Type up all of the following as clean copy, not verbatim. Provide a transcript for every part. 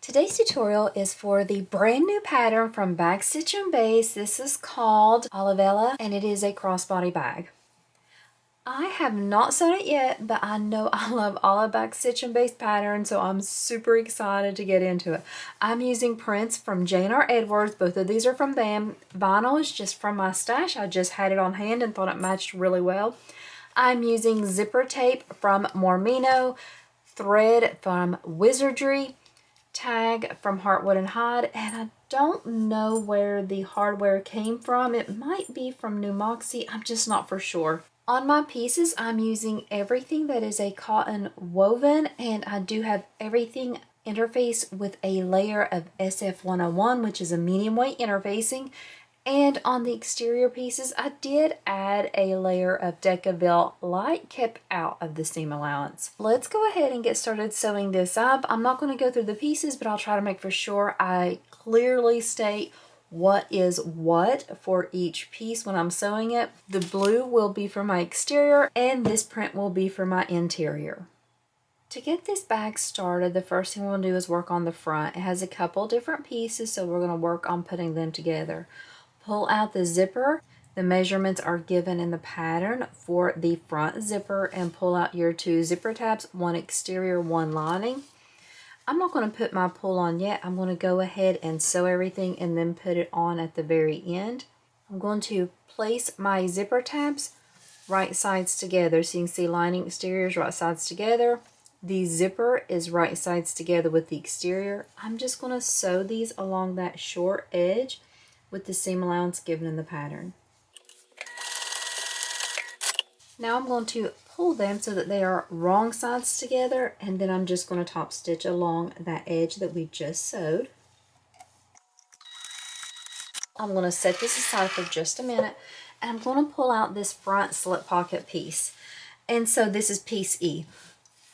Today's tutorial is for the brand new pattern from Backstitch and Baste. This is called Olivella and it is a crossbody bag. I have not sewn it yet, but I know I love all of Backstitch and Baste patterns, so I'm super excited to get into it. I'm using prints from J&R Edwards. Both of these are from them. Vinyl is just from my stash. I just had it on hand and thought it matched really well. I'm using zipper tape from Mormino, thread from Wizardry, tag from Heartwood and Hide, and I don't know where the hardware came from. It might be from New Moxie. I'm just not for sure. On my pieces, I'm using everything that is a cotton woven, and I do have everything interfaced with a layer of SF101, which is a medium weight interfacing. And on the exterior pieces, I did add a layer of Decaville light kept out of the seam allowance. Let's go ahead and get started sewing this up. I'm not going to go through the pieces, but I'll try to make for sure I clearly state what is what for each piece when I'm sewing it. The blue will be for my exterior and this print will be for my interior. To get this bag started, the first thing we're going to do is work on the front. It has a couple different pieces, so we're going to work on putting them together. Pull out the zipper. The measurements are given in the pattern for the front zipper, and pull out your 2 zipper tabs, one exterior, one lining. I'm not going to put my pull on yet. I'm going to go ahead and sew everything and then put it on at the very end. I'm going to place my zipper tabs right sides together. So you can see lining, exteriors, right sides together. The zipper is right sides together with the exterior. I'm just going to sew these along that short edge with the seam allowance given in the pattern. Now I'm going to pull them so that they are wrong sides together, and then I'm just going to top stitch along that edge that we just sewed. I'm going to set this aside for just a minute, and I'm going to pull out this front slip pocket piece. And so this is piece E.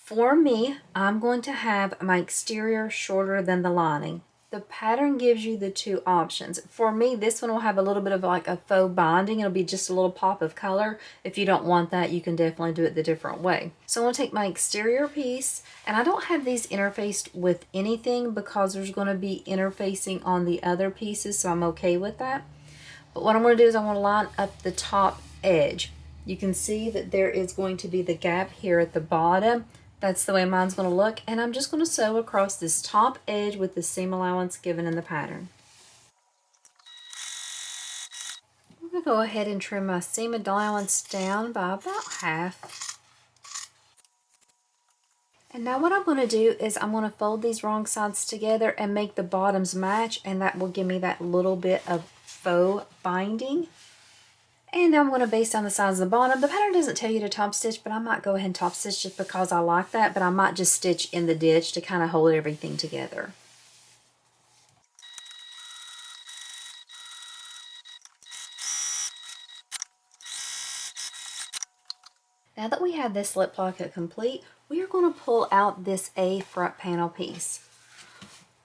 For me, I'm going to have my exterior shorter than the lining. The pattern gives you the 2 options. For me, this one will have a little bit of like a faux binding. It'll be just a little pop of color. If you don't want that, you can definitely do it the different way. So I'm going to take my exterior piece, and I don't have these interfaced with anything because there's going to be interfacing on the other pieces, so I'm okay with that. But what I'm going to do is I'm going to line up the top edge. You can see that there is going to be the gap here at the bottom. That's the way mine's going to look, and I'm just going to sew across this top edge with the seam allowance given in the pattern. I'm going to go ahead and trim my seam allowance down by about half. And now what I'm going to do is I'm going to fold these wrong sides together and make the bottoms match, and that will give me that little bit of faux binding. And now I'm going to baste down the sides of the bottom. The pattern doesn't tell you to top stitch, but I might go ahead and top stitch just because I like that, but I might just stitch in the ditch to kind of hold everything together. Now that we have this slip pocket complete, we are going to pull out this A front panel piece.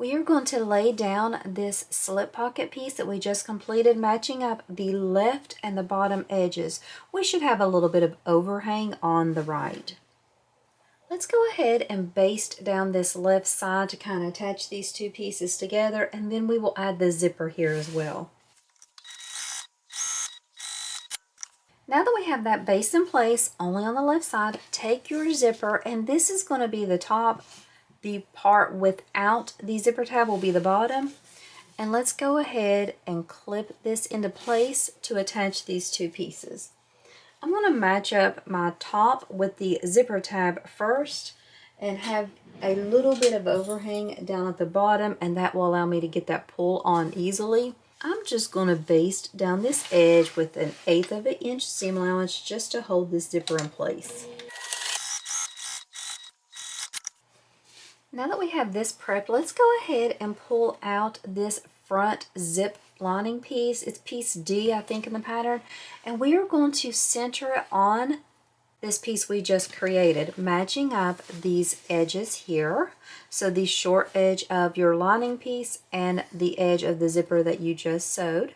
We are going to lay down this slip pocket piece that we just completed, matching up the left and the bottom edges. We should have a little bit of overhang on the right. Let's go ahead and baste down this left side to kind of attach these 2 pieces together, and then we will add the zipper here as well. Now that we have that base in place, only on the left side, take your zipper, and this is going to be the top. The part without the zipper tab will be the bottom. And let's go ahead and clip this into place to attach these 2 pieces. I'm going to match up my top with the zipper tab first and have a little bit of overhang down at the bottom, and that will allow me to get that pull on easily. I'm just going to baste down this edge with 1/8 of an inch seam allowance just to hold this zipper in place. Now that we have this prepped, let's go ahead and pull out this front zip lining piece. It's piece D, I think, in the pattern. And we are going to center it on this piece we just created, matching up these edges here. So the short edge of your lining piece and the edge of the zipper that you just sewed.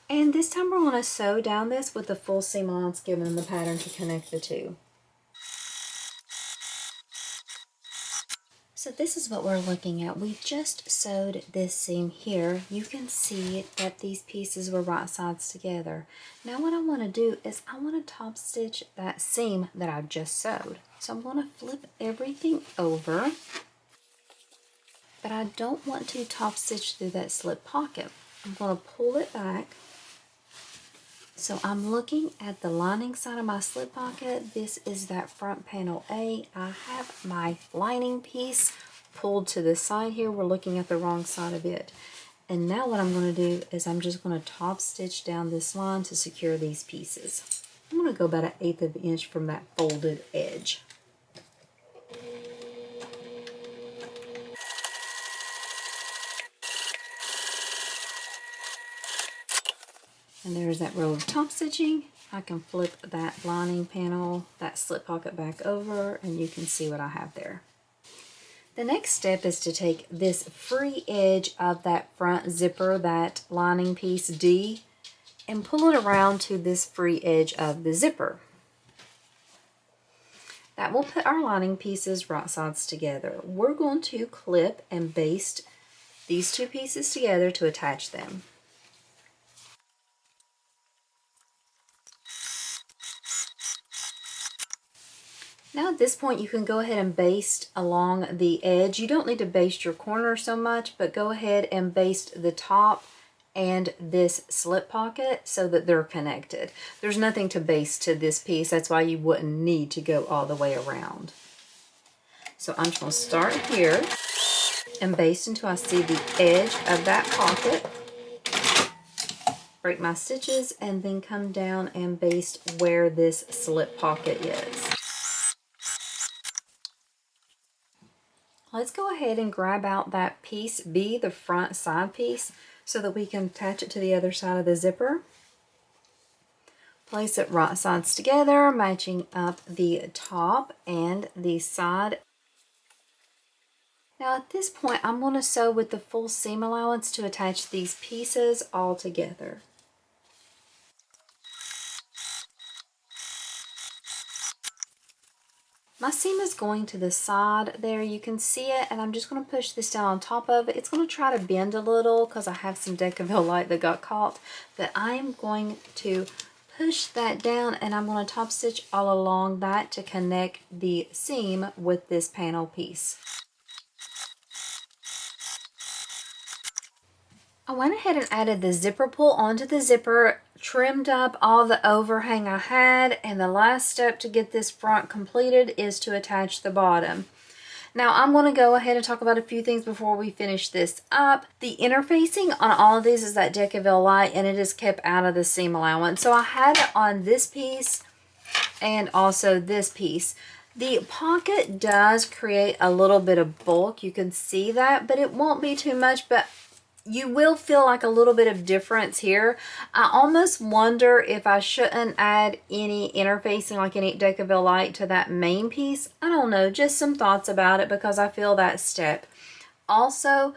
And this time we're going to sew down this with the full seam allowance given in the pattern to connect the 2. So this is what we're looking at. We just sewed this seam here. You can see that these pieces were right sides together. Now what I want to do is I want to top stitch that seam that I just sewed. So I'm going to flip everything over, but I don't want to top stitch through that slip pocket. I'm going to pull it back. So I'm looking at the lining side of my slip pocket. This is that front panel A. I have my lining piece pulled to the side here. We're looking at the wrong side of it. And now what I'm going to do is I'm just going to top stitch down this line to secure these pieces. I'm going to go about 1/8 of an inch from that folded edge. And there's that row of top stitching. I can flip that lining panel, that slip pocket back over, and you can see what I have there. The next step is to take this free edge of that front zipper, that lining piece D, and pull it around to this free edge of the zipper. That will put our lining pieces right sides together. We're going to clip and baste these two pieces together to attach them. Now at this point you can go ahead and baste along the edge. You don't need to baste your corner so much, but go ahead and baste the top and this slip pocket so that they're connected. There's nothing to baste to this piece, that's why you wouldn't need to go all the way around. So I'm just going to start here and baste until I see the edge of that pocket. Break my stitches and then come down and baste where this slip pocket is. Let's go ahead and grab out that piece B, the front side piece, so that we can attach it to the other side of the zipper. Place it right sides together, matching up the top and the side. Now at this point, I'm going to sew with the full seam allowance to attach these pieces all together. My seam is going to the side there, you can see it, and I'm just going to push this down on top of it. It's going to try to bend a little because I have some Decaville light that got caught, but I am going to push that down and I'm going to top stitch all along that to connect the seam with this panel piece. I went ahead and added the zipper pull onto the zipper, trimmed up all the overhang I had, and the last step to get this front completed is to attach the bottom. Now I'm going to go ahead and talk about a few things before we finish this up. The interfacing on all of these is that Decaville light, and it is kept out of the seam allowance. So I had it on this piece and also this piece. The pocket does create a little bit of bulk, you can see that, but it won't be too much, but you will feel like a little bit of difference here. I almost wonder if I shouldn't add any interfacing, like any Decaville light to that main piece. I don't know, just some thoughts about it because I feel that step. Also,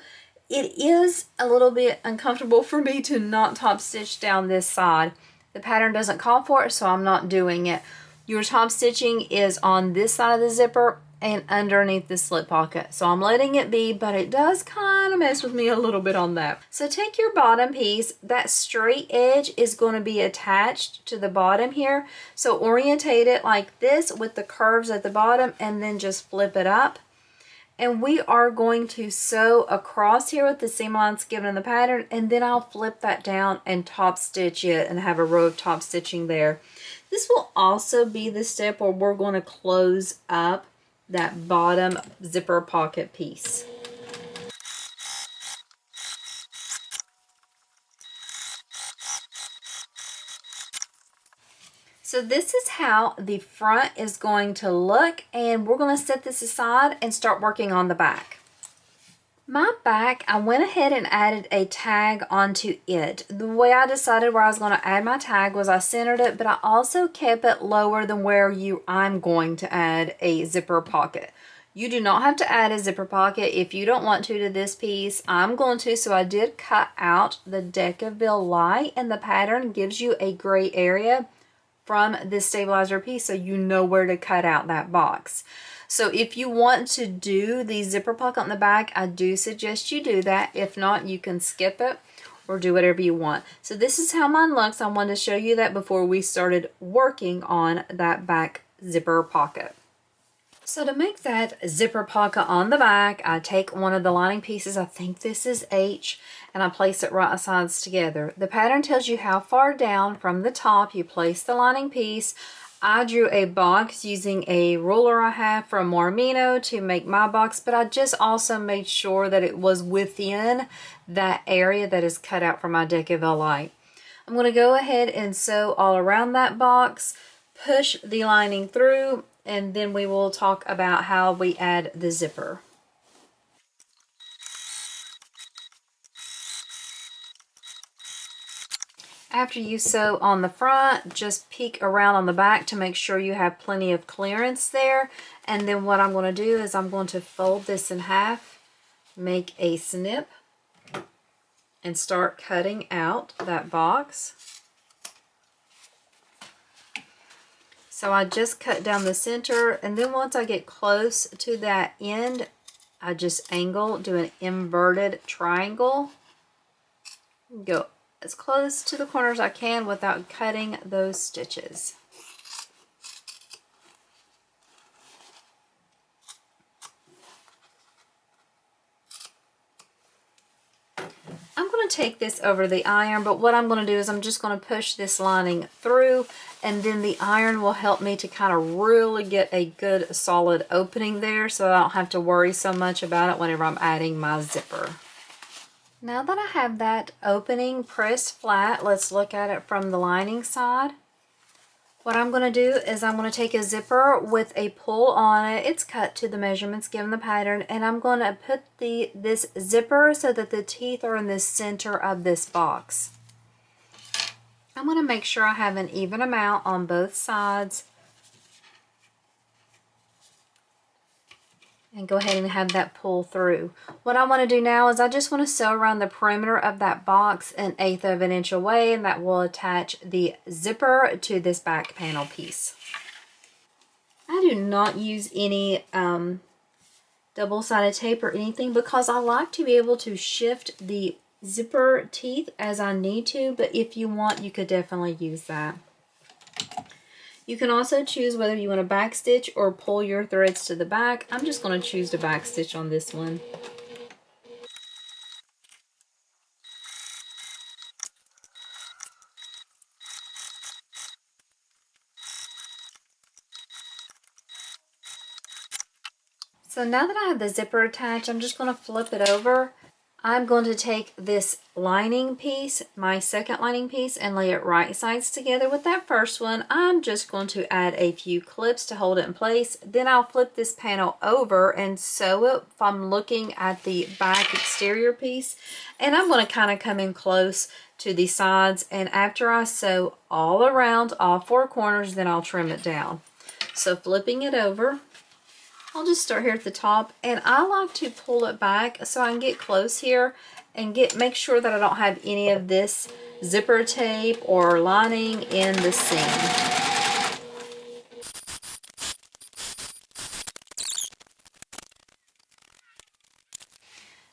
it is a little bit uncomfortable for me to not top stitch down this side. The pattern doesn't call for it, so I'm not doing it. Your top stitching is on this side of the zipper and underneath the slip pocket. So I'm letting it be, but it does kind of mess with me a little bit on that. So take your bottom piece, that straight edge is going to be attached to the bottom here. So orientate it like this with the curves at the bottom and then just flip it up. And we are going to sew across here with the seam allowance given in the pattern, and then I'll flip that down and top stitch it and have a row of top stitching there. This will also be the step where we're going to close up that bottom zipper pocket piece. So this is how the front is going to look, and we're going to set this aside and start working on the back. My back, I went ahead and added a tag onto it. The way I decided where I was going to add my tag was I centered it, but I also kept it lower than where I'm going to add a zipper pocket. You do not have to add a zipper pocket if you don't want to this piece. I'm going to, so I did cut out the Decaville light, and the pattern gives you a gray area from this stabilizer piece so you know where to cut out that box. So if you want to do the zipper pocket on the back, I do suggest you do that. If not, you can skip it or do whatever you want. So this is how mine looks. I wanted to show you that before we started working on that back zipper pocket. So to make that zipper pocket on the back, I take one of the lining pieces, I think this is H, and I place it right sides together. The pattern tells you how far down from the top you place the lining piece. I drew a box using a ruler I have from Marmino to make my box, but I just also made sure that it was within that area that is cut out for my Decaville light. I'm going to go ahead and sew all around that box, push the lining through, and then we will talk about how we add the zipper. After you sew on the front, just peek around on the back to make sure you have plenty of clearance there. And then what I'm going to do is I'm going to fold this in half, make a snip, and start cutting out that box. So I just cut down the center, and then once I get close to that end, I just angle, do an inverted triangle, go as close to the corner as I can without cutting those stitches. I'm going to take this over the iron, but what I'm going to do is I'm just going to push this lining through, and then the iron will help me to kind of really get a good solid opening there, so I don't have to worry so much about it whenever I'm adding my zipper. Now that I have that opening pressed flat, let's look at it from the lining side. What I'm going to do is I'm going to take a zipper with a pull on it. It's cut to the measurements given the pattern, and I'm going to put this zipper so that the teeth are in the center of this box. I'm going to make sure I have an even amount on both sides and go ahead and have that pull through. What I want to do now is I just want to sew around the perimeter of that box 1/8 of an inch away, and that will attach the zipper to this back panel piece. I do not use any double-sided tape or anything because I like to be able to shift the zipper teeth as I need to, but if you want, you could definitely use that. You can also choose whether you want to backstitch or pull your threads to the back. I'm just going to choose to backstitch on this one. So now that I have the zipper attached, I'm just going to flip it over. I'm going to take this lining piece, my second lining piece, and lay it right sides together with that first one. I'm just going to add a few clips to hold it in place. Then I'll flip this panel over and sew it if I'm looking at the back exterior piece. And I'm going to kind of come in close to the sides. And after I sew all around all four corners, then I'll trim it down. So flipping it over, I'll just start here at the top, and I like to pull it back so I can get close here and make sure that I don't have any of this zipper tape or lining in the seam.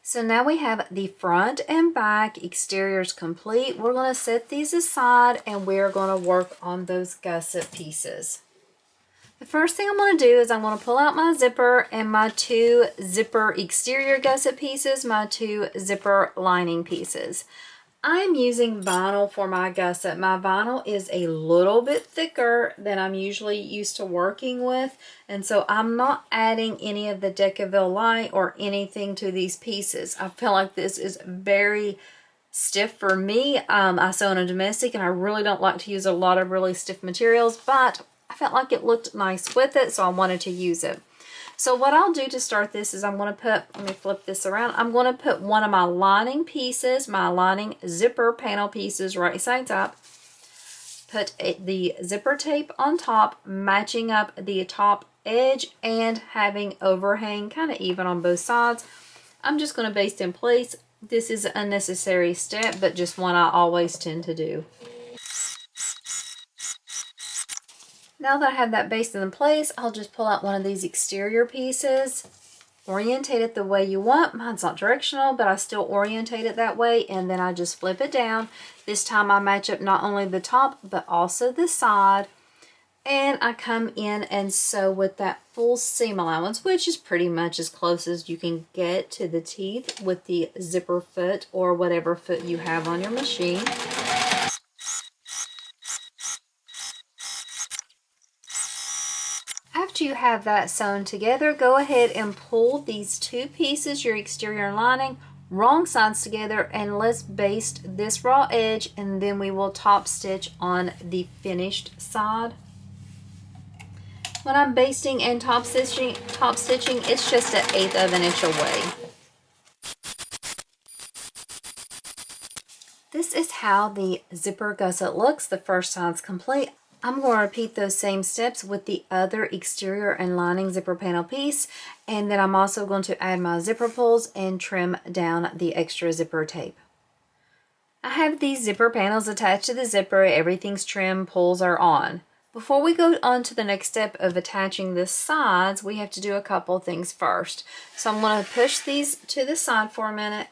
So now we have the front and back exteriors complete. We're going to set these aside and we're going to work on those gusset pieces. The first thing I'm going to do is I'm going to pull out my zipper and my two zipper exterior gusset pieces, my two zipper lining pieces. I'm using vinyl for my gusset. My vinyl is a little bit thicker than I'm usually used to working with, and so I'm not adding any of the Decaville light or anything to these pieces. I feel like this is very stiff for me. I sew in a domestic and I really don't like to use a lot of really stiff materials, but I felt like it looked nice with it, so I wanted to use it. So what I'll do to start this is I'm going to put, let me flip this around, I'm going to put one of my lining pieces, my lining zipper panel pieces right sides up, put the zipper tape on top, matching up the top edge and having overhang kind of even on both sides. I'm just going to baste in place. This is an unnecessary step, but just one I always tend to do. Now that I have that basted in place, I'll just pull out one of these exterior pieces, orientate it the way you want. Mine's not directional, but I still orientate it that way, and then I just flip it down. This time I match up not only the top, but also the side, and I come in and sew with that full seam allowance, which is pretty much as close as you can get to the teeth with the zipper foot or whatever foot you have on your machine. After you have that sewn together, go ahead and pull these two pieces, your exterior lining, wrong sides together, and let's baste this raw edge, and then we will top stitch on the finished side. When I'm basting and top stitching, it's just 1/8 of an inch away. This is how the zipper gusset looks the first time it's complete. I'm going to repeat those same steps with the other exterior and lining zipper panel piece, and then I'm also going to add my zipper pulls and trim down the extra zipper tape. I have these zipper panels attached to the zipper. Everything's trimmed, pulls are on. Before we go on to the next step of attaching the sides, we have to do a couple things first. So I'm going to push these to the side for a minute,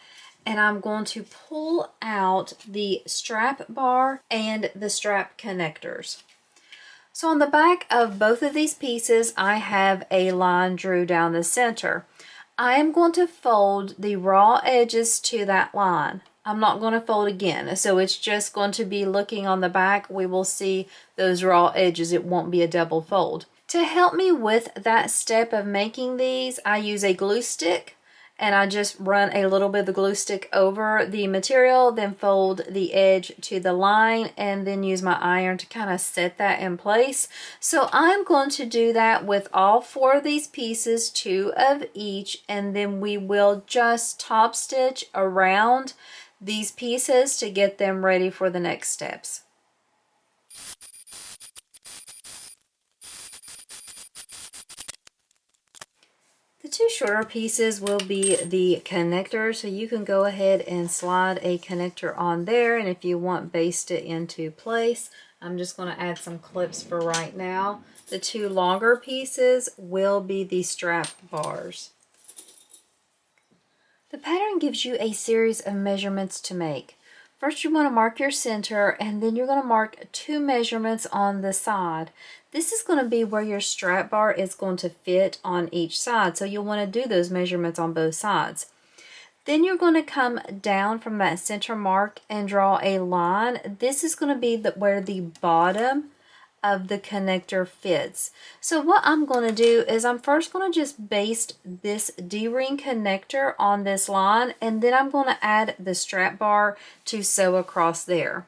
and I'm going to pull out the strap bar and the strap connectors. So on the back of both of these pieces, I have a line drew down the center. I am going to fold the raw edges to that line. I'm not going to fold again, so it's just going to be looking on the back. We will see those raw edges. It won't be a double fold. To help me with that step of making these, I use a glue stick, and I just run a little bit of the glue stick over the material, then fold the edge to the line, and then use my iron to kind of set that in place. So I'm going to do that with all 4 of these pieces, 2 of each, and then we will just top stitch around these pieces to get them ready for the next steps. The 2 shorter pieces will be the connector, so you can go ahead and slide a connector on there, and if you want, baste it into place. I'm just going to add some clips for right now. The 2 longer pieces will be the strap bars. The pattern gives you a series of measurements to make. First, you want to mark your center, and then you're going to mark 2 measurements on the side. This is going to be where your strap bar is going to fit on each side, so you'll want to do those measurements on both sides. Then you're going to come down from that center mark and draw a line. This is going to be where the bottom of the connector fits. So what I'm going to do is I'm first going to just baste this D-ring connector on this line, and then I'm going to add the strap bar to sew across there.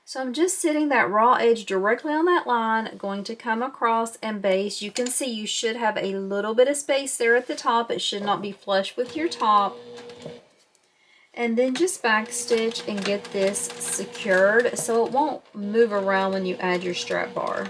So I'm just sitting that raw edge directly on that line, going to come across and baste. You can see you should have a little bit of space there at the top. It should not be flush with your top. And then just backstitch and get this secured so it won't move around when you add your strap bar.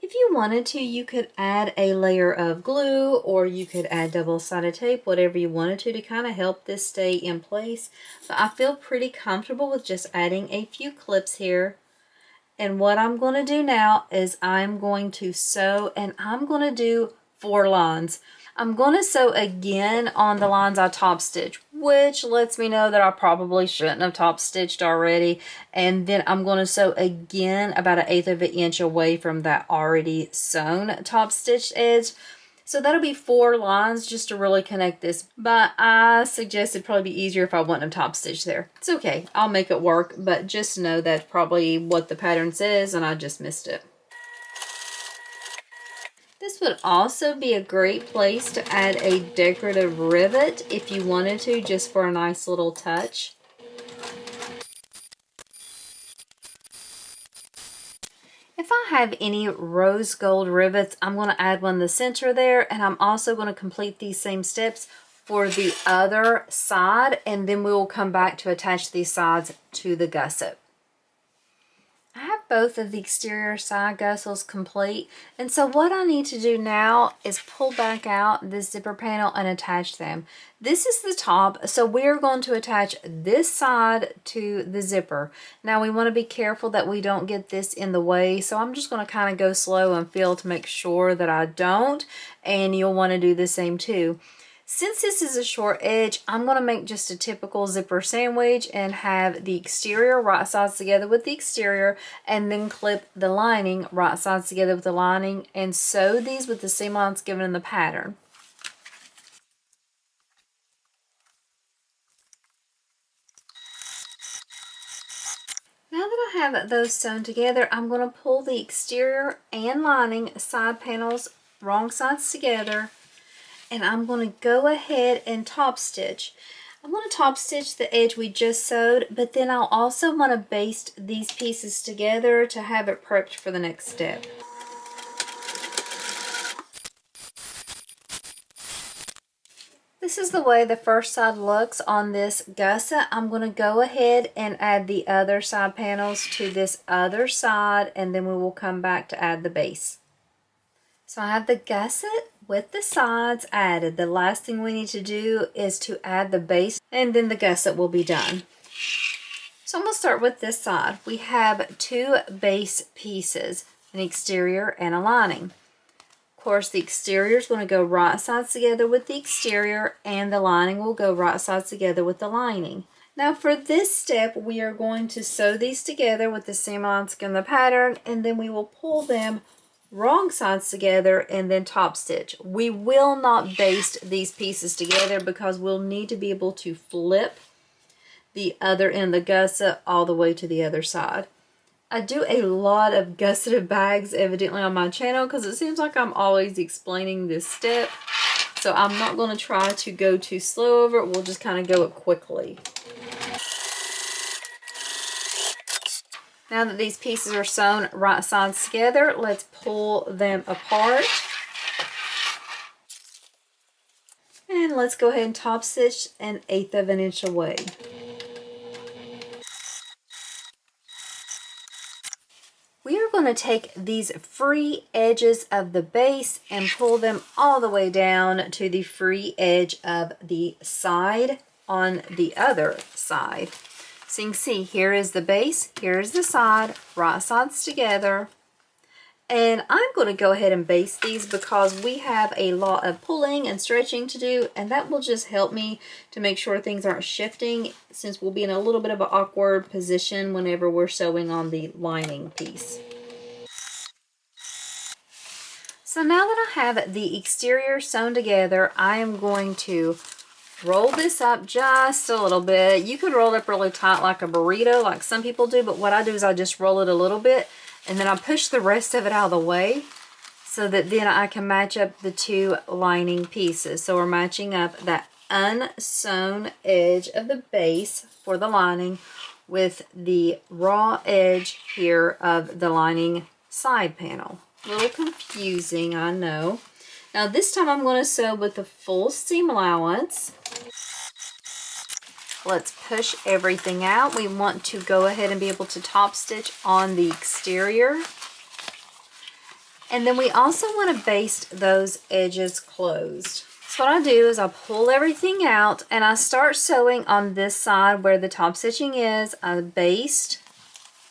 If you wanted to, you could add a layer of glue, or you could add double-sided tape, whatever you wanted to kind of help this stay in place. But I feel pretty comfortable with just adding a few clips here. And what I'm going to do now is I'm going to sew, and I'm going to do 4 lines. I'm going to sew again on the lines I top stitch, which lets me know that I probably shouldn't have top stitched already. And then I'm going to sew again about 1/8 of an inch away from that already sewn top stitched edge. So that'll be 4 lines just to really connect this. But I suggest it'd probably be easier if I wouldn't have top stitched there. It's okay, I'll make it work, but just know that's probably what the pattern says and I just missed it. This would also be a great place to add a decorative rivet if you wanted to, just for a nice little touch. If I have any rose gold rivets, I'm going to add one in the center there, and I'm also going to complete these same steps for the other side, and then we will come back to attach these sides to the gusset. I have both of the exterior side gussels complete, and so what I need to do now is pull back out this zipper panel and attach them. This is the top, so we're going to attach this side to the zipper. Now we want to be careful that we don't get this in the way, so I'm just going to kind of go slow and feel to make sure that I don't, and you'll want to do the same too. Since this is a short edge, I'm going to make just a typical zipper sandwich and have the exterior right sides together with the exterior, and then clip the lining right sides together with the lining and sew these with the seam allowance given in the pattern. Now that I have those sewn together, I'm going to pull the exterior and lining side panels wrong sides together, and I'm going to go ahead and top stitch. I'm going to top stitch the edge we just sewed, but then I'll also want to baste these pieces together to have it prepped for the next step. This is the way the first side looks on this gusset. I'm going to go ahead and add the other side panels to this other side, and then we will come back to add the base. So I have the gusset with the sides added. The last thing we need to do is to add the base, and then the gusset will be done. So I'm going to start with this side. We have two base pieces, an exterior and a lining. Of course, the exterior is going to go right sides together with the exterior, and the lining will go right sides together with the lining. Now for this step, we are going to sew these together with the seam allowance in the pattern, and then we will pull them wrong sides together and then top stitch. We will not baste these pieces together because we'll need to be able to flip the other end of the gusset all the way to the other side. I do a lot of gusseted bags evidently on my channel because it seems like I'm always explaining this step. So I'm not going to try to go too slow over it. We'll just kind of go it quickly. Now that these pieces are sewn right sides together, let's pull them apart. And let's go ahead and top stitch 1/8 of an inch away. We are going to take these free edges of the base and pull them all the way down to the free edge of the side on the other side. So you can see here is the base, here is the side, right sides together. And I'm going to go ahead and baste these because we have a lot of pulling and stretching to do, and that will just help me to make sure things aren't shifting, since we'll be in a little bit of an awkward position whenever we're sewing on the lining piece. So now that I have the exterior sewn together, I am going to roll this up just a little bit. You could roll it up really tight like a burrito, like some people do, but what I do is I just roll it a little bit, and then I push the rest of it out of the way so that then I can match up the two lining pieces. So we're matching up that unsewn edge of the base for the lining with the raw edge here of the lining side panel. A little confusing, I know. Now this time I'm going to sew with the full seam allowance. Let's push everything out. We want to go ahead and be able to top stitch on the exterior. And then we also want to baste those edges closed. So what I do is I pull everything out and I start sewing on this side where the top stitching is. I baste,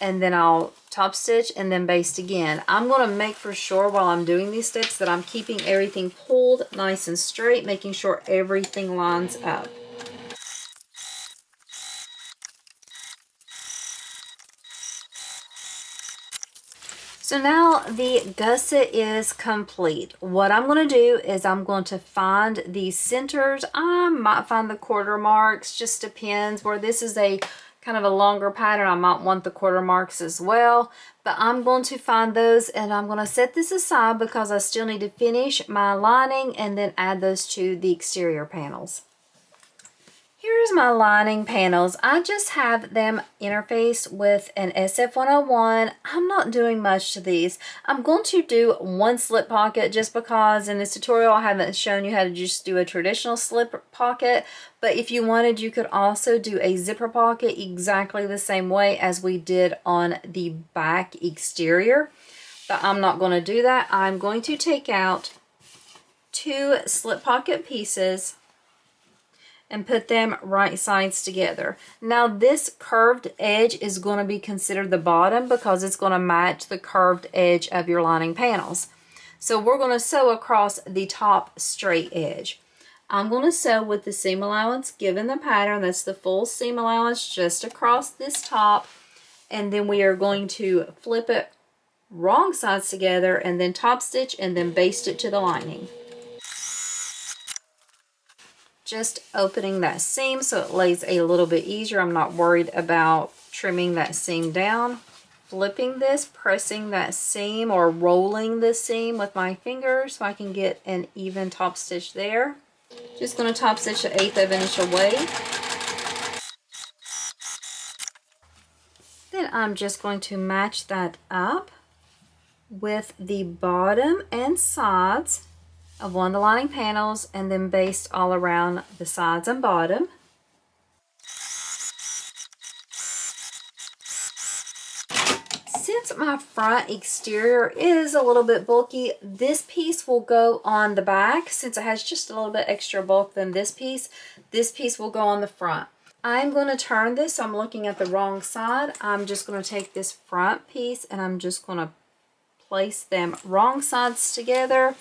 and then I'll top stitch and then baste again. I'm going to make for sure while I'm doing these steps that I'm keeping everything pulled nice and straight, making sure everything lines up. So now the gusset is complete. What I'm going to do is I'm going to find the centers. I might find the quarter marks, just depends. Where this is a kind of a longer pattern, I might want the quarter marks as well. But I'm going to find those, and I'm going to set this aside because I still need to finish my lining and then add those to the exterior panels. Here's my lining panels. I just have them interfaced with an SF101. I'm not doing much to these. I'm going to do one slip pocket just because in this tutorial I haven't shown you how to just do a traditional slip pocket. But if you wanted, you could also do a zipper pocket exactly the same way as we did on the back exterior. But I'm not going to do that. I'm going to take out 2 slip pocket pieces and put them right sides together. Now this curved edge is going to be considered the bottom because it's going to match the curved edge of your lining panels. So we're going to sew across the top straight edge. I'm going to sew with the seam allowance given the pattern. That's the full seam allowance just across this top. And then we are going to flip it wrong sides together and then top stitch and then baste it to the lining. Just opening that seam so it lays a little bit easier. I'm not worried about trimming that seam down. Flipping this, pressing that seam or rolling the seam with my fingers so I can get an even top stitch there. Just going to top stitch 1/8 of an inch away. Then I'm just going to match that up with the bottom and sides of one of the lining panels and then baste all around the sides and bottom. Since my front exterior is a little bit bulky, this piece will go on the back. Since it has just a little bit extra bulk than this piece will go on the front. I'm going to turn this, so I'm looking at the wrong side. I'm just going to take this front piece and I'm just going to place them wrong sides together.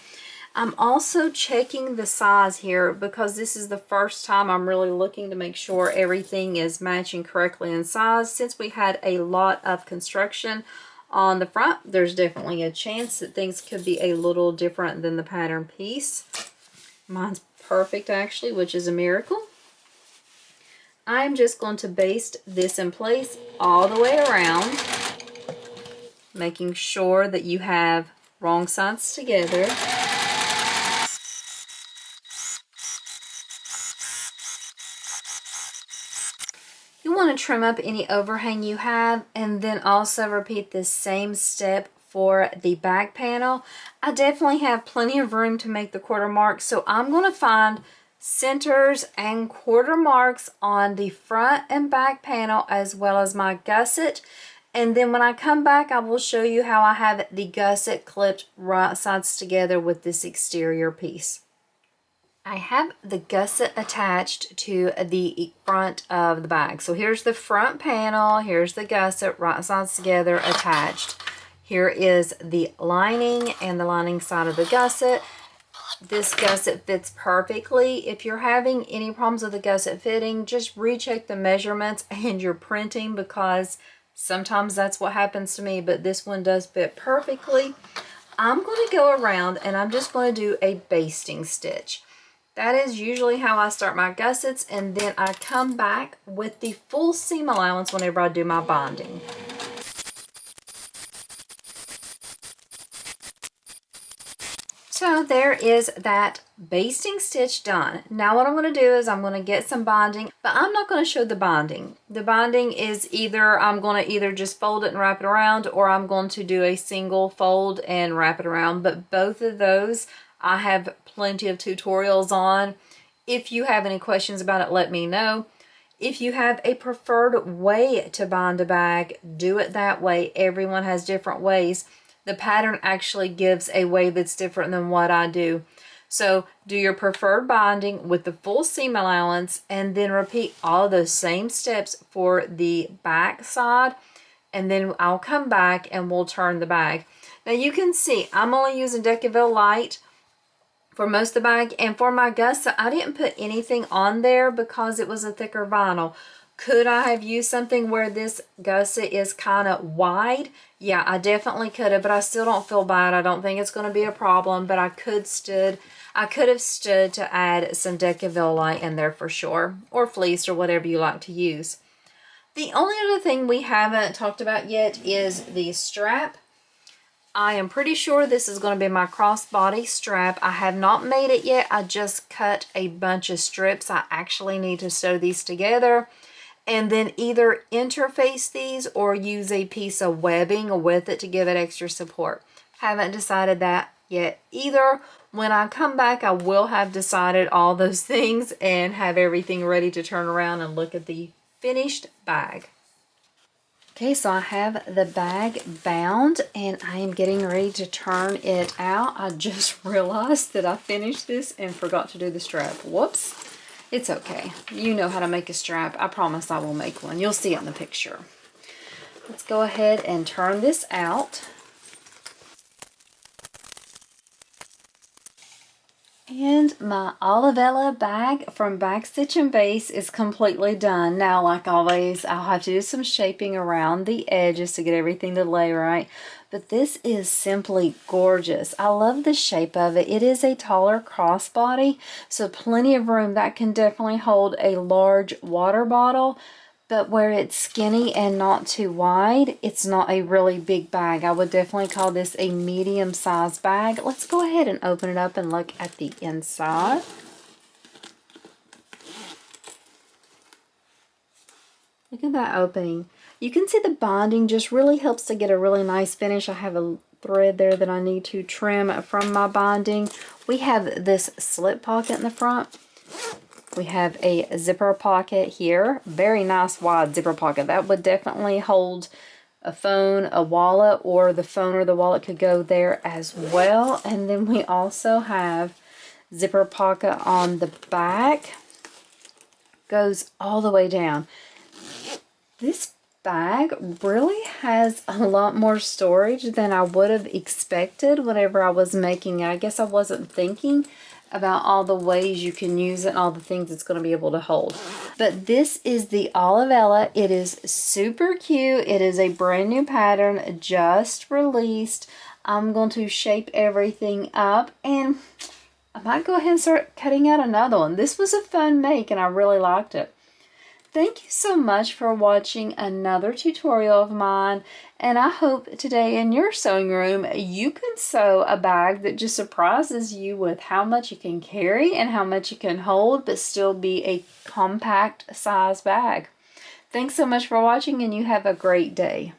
I'm also checking the size here because this is the first time I'm really looking to make sure everything is matching correctly in size. Since we had a lot of construction on the front, there's definitely a chance that things could be a little different than the pattern piece. Mine's perfect actually, which is a miracle. I'm just going to baste this in place all the way around, making sure that you have wrong sides together. You want to trim up any overhang you have and then also repeat this same step for the back panel. I definitely have plenty of room to make the quarter marks, so I'm going to find centers and quarter marks on the front and back panel as well as my gusset. And then when I come back, I will show you how I have the gusset clipped right sides together with this exterior piece. I have the gusset attached to the front of the bag. So here's the front panel, here's the gusset, right sides together attached. Here is the lining and the lining side of the gusset. This gusset fits perfectly. If you're having any problems with the gusset fitting, just recheck the measurements and your printing because sometimes that's what happens to me, but this one does fit perfectly. I'm going to go around and I'm just going to do a basting stitch. That is usually how I start my gussets, and then I come back with the full seam allowance whenever I do my bonding. So there is that basting stitch done. Now what I'm going to do is I'm going to get some bonding, but I'm not going to show the bonding. The bonding is either I'm going to either just fold it and wrap it around, or I'm going to do a single fold and wrap it around, but both of those I have plenty of tutorials on. If you have any questions about it, let me know. If you have a preferred way to bond a bag, do it that way. Everyone has different ways. The pattern actually gives a way that's different than what I do. So do your preferred bonding with the full seam allowance and then repeat all those same steps for the back side, and then I'll come back and we'll turn the bag. Now you can see I'm only using Decaville Light for most of the bag, and for my gusset I didn't put anything on there because it was a thicker vinyl. Could I have used something where this gusset is kind of wide? Yeah, I definitely could have, but I still don't feel bad. I don't think it's going to be a problem, but I could have stood to add some Decaville Light in there for sure, or fleece or whatever you like to use. The only other thing we haven't talked about yet is the strap. I am pretty sure this is going to be my crossbody strap. I have not made it yet. I just cut a bunch of strips. I actually need to sew these together and then either interface these or use a piece of webbing with it to give it extra support. Haven't decided that yet either. When I come back, I will have decided all those things and have everything ready to turn around and look at the finished bag. Okay, so I have the bag bound and I am getting ready to turn it out. I just realized that I finished this and forgot to do the strap. Whoops. It's okay. You know how to make a strap. I promise I will make one. You'll see it in the picture. Let's go ahead and turn this out. And my Olivella bag from Backstitch and Baste is completely done. Now, like always, I'll have to do some shaping around the edges to get everything to lay right. But this is simply gorgeous. I love the shape of it. It is a taller crossbody, so plenty of room. That can definitely hold a large water bottle. But where it's skinny and not too wide, it's not a really big bag. I would definitely call this a medium-sized bag. Let's go ahead and open it up and look at the inside. Look at that opening. You can see the binding just really helps to get a really nice finish. I have a thread there that I need to trim from my binding. We have this slip pocket in the front. We have a zipper pocket here. Very nice wide zipper pocket. That would definitely hold a phone, a wallet, or the phone or the wallet could go there as well. And then we also have zipper pocket on the back. Goes all the way down. This bag really has a lot more storage than I would have expected whenever I was making it. I guess I wasn't thinking about all the ways you can use it and all the things it's going to be able to hold. But this is the Olivella. It is super cute. It is a brand new pattern just released. I'm going to shape everything up and I might go ahead and start cutting out another one. This was a fun make and I really liked it. Thank you so much for watching another tutorial of mine, and I hope today in your sewing room you can sew a bag that just surprises you with how much you can carry and how much you can hold but still be a compact size bag. Thanks so much for watching and you have a great day.